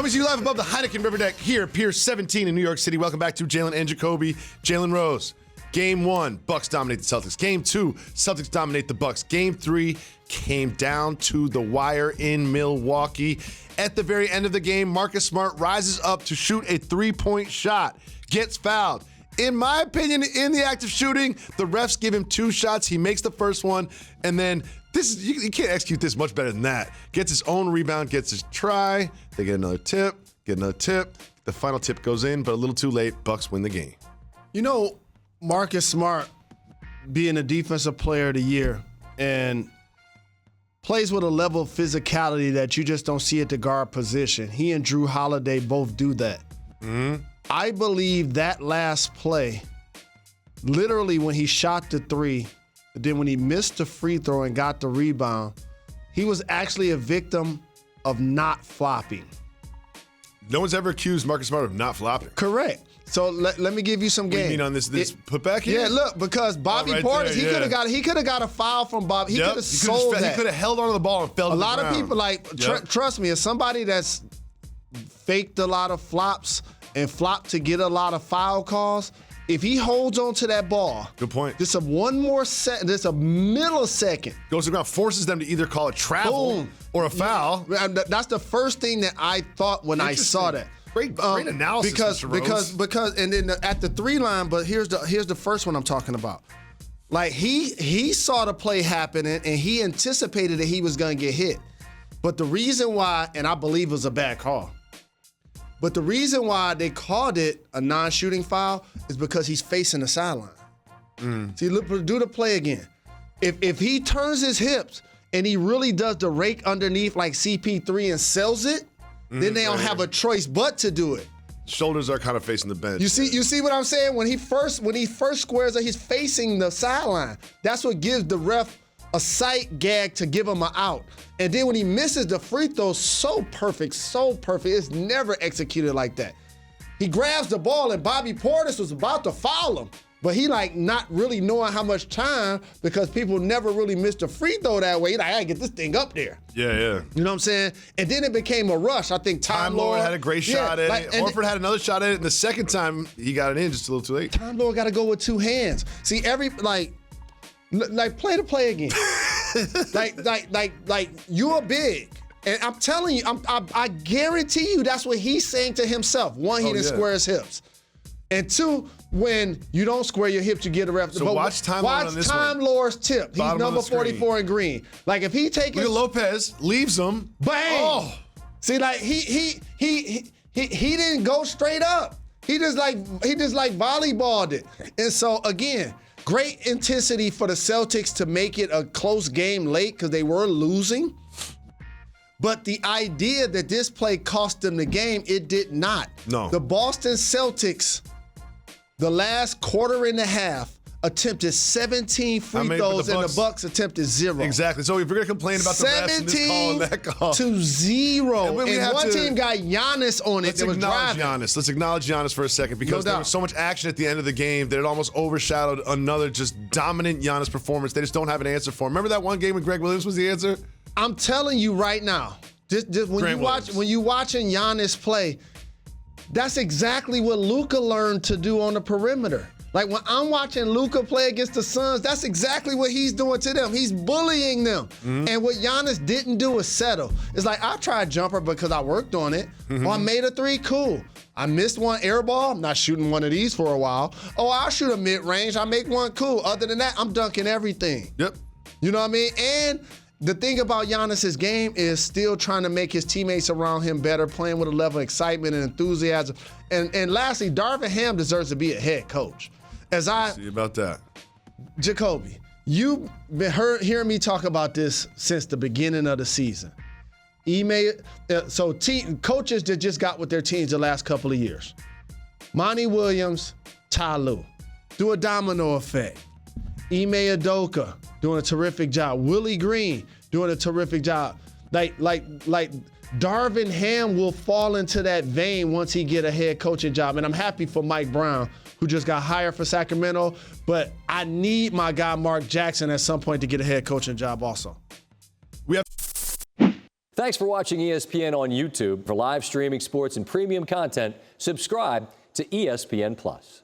Coming to you live above the Heineken River Deck here at Pier 17 in New York City. Welcome back to Jalen Jacoby, Jalen Rose. Game 1, Bucks dominate the Celtics. Game 2, Celtics dominate the Bucks. Game 3 came down to the wire in Milwaukee. At the very end of the game, Marcus Smart rises up to shoot a three-point shot, gets fouled. In my opinion, in the act of shooting, the refs give him 2 shots. He makes the first one, and then you can't execute this much better than that. Gets his own rebound, gets his try. They get another tip, The final tip goes in, but a little too late. Bucks win the game. You know, Marcus Smart being a defensive player of the year and plays with a level of physicality that you just don't see at the guard position. He and Drew Holiday both do that. Mm-hmm. I believe that last play, literally when he shot the 3, but then when he missed the free throw and got the rebound, he was actually a victim of not flopping. No one's ever accused Marcus Smart of not flopping. Correct. So let me give you some game. What do you mean on this putback here? Yeah, look, because Bobby Portis, he could have got a foul from Bob. He could have sold that. He could have held onto the ball and fell to the ground. A lot of people trust me, as somebody that's faked a lot of flops and flopped to get a lot of foul calls, if he holds on to that ball, good point. Just a millisecond. Goes to the ground, forces them to either call a travel or a foul. That's the first thing that I thought when I saw that. Great analysis, Mr. Rose. Because and then at the 3 line, but here's the first one I'm talking about. Like he saw the play happening and he anticipated that he was gonna get hit. But the reason why, and I believe it was a bad call, but the reason why they called it a non-shooting foul is because he's facing the sideline. See, look, do the play again. If he turns his hips and he really does the rake underneath like CP3 and sells it, then they don't have a choice but to do it. Shoulders are kind of facing the bench. You see what I'm saying? When he first squares up, he's facing the sideline. That's what gives the ref a sight gag to give him an out. And then when he misses the free throw, so perfect. It's never executed like that. He grabs the ball and Bobby Portis was about to foul him. But he not really knowing how much time because people never really missed a free throw that way. He I gotta get this thing up there. Yeah. You know what I'm saying? And then it became a rush. I think Time Lord had a great shot at it. Horford had another shot at it. And the second time he got it in just a little too late. Time Lord got to go with 2 hands. See, play the play again. You're big. And I'm telling you, I guarantee you that's what he's saying to himself. 1, he didn't square his hips. And 2, when you don't square your hips, you get a ref. So watch Time Lord on this one. Watch Time Lord's tip. He's number 44 in green. Like if he takes Look at Lopez, leaves him. Bang! Oh. See, he didn't go straight up. He just volleyballed it. And so again, great intensity for the Celtics to make it a close game late because they were losing. But the idea that this play cost them the game, it did not. No. The Boston Celtics, the last quarter and a half, attempted 17 free throws and the Bucks attempted 0. Exactly. So if we're going to complain about the refs and this call and that call. 17-0. And one team got Giannis on it. Let's acknowledge Giannis for a second because there was so much action at the end of the game that it almost overshadowed another just dominant Giannis performance. They just don't have an answer for him. Remember that one game when Greg Williams was the answer? I'm telling you right now, when you watching Giannis play, that's exactly what Luka learned to do on the perimeter. Like when I'm watching Luka play against the Suns, that's exactly what he's doing to them. He's bullying them. Mm-hmm. And what Giannis didn't do is settle. It's like, I tried jumper because I worked on it. Mm-hmm. Or I made a 3, cool. I missed one air ball, I'm not shooting one of these for a while. Oh, I'll shoot a mid-range, I make one, cool. Other than that, I'm dunking everything. Yep. You know what I mean? And the thing about Giannis's game is still trying to make his teammates around him better, playing with a level of excitement and enthusiasm. And lastly, Darvin Ham deserves to be a head coach. See about that. Jacoby, you've been hearing me talk about this since the beginning of the season. Coaches that just got with their teams the last couple of years. Monty Williams, Ty Lue. Do a domino effect. Ime Udoka doing a terrific job. Willie Green doing a terrific job. Like Darvin Ham will fall into that vein once he get a head coaching job. And I'm happy for Mike Brown, who just got hired for Sacramento. But I need my guy Mark Jackson at some point to get a head coaching job also. Thanks for watching ESPN on YouTube. For live streaming sports and premium content, subscribe to ESPN+.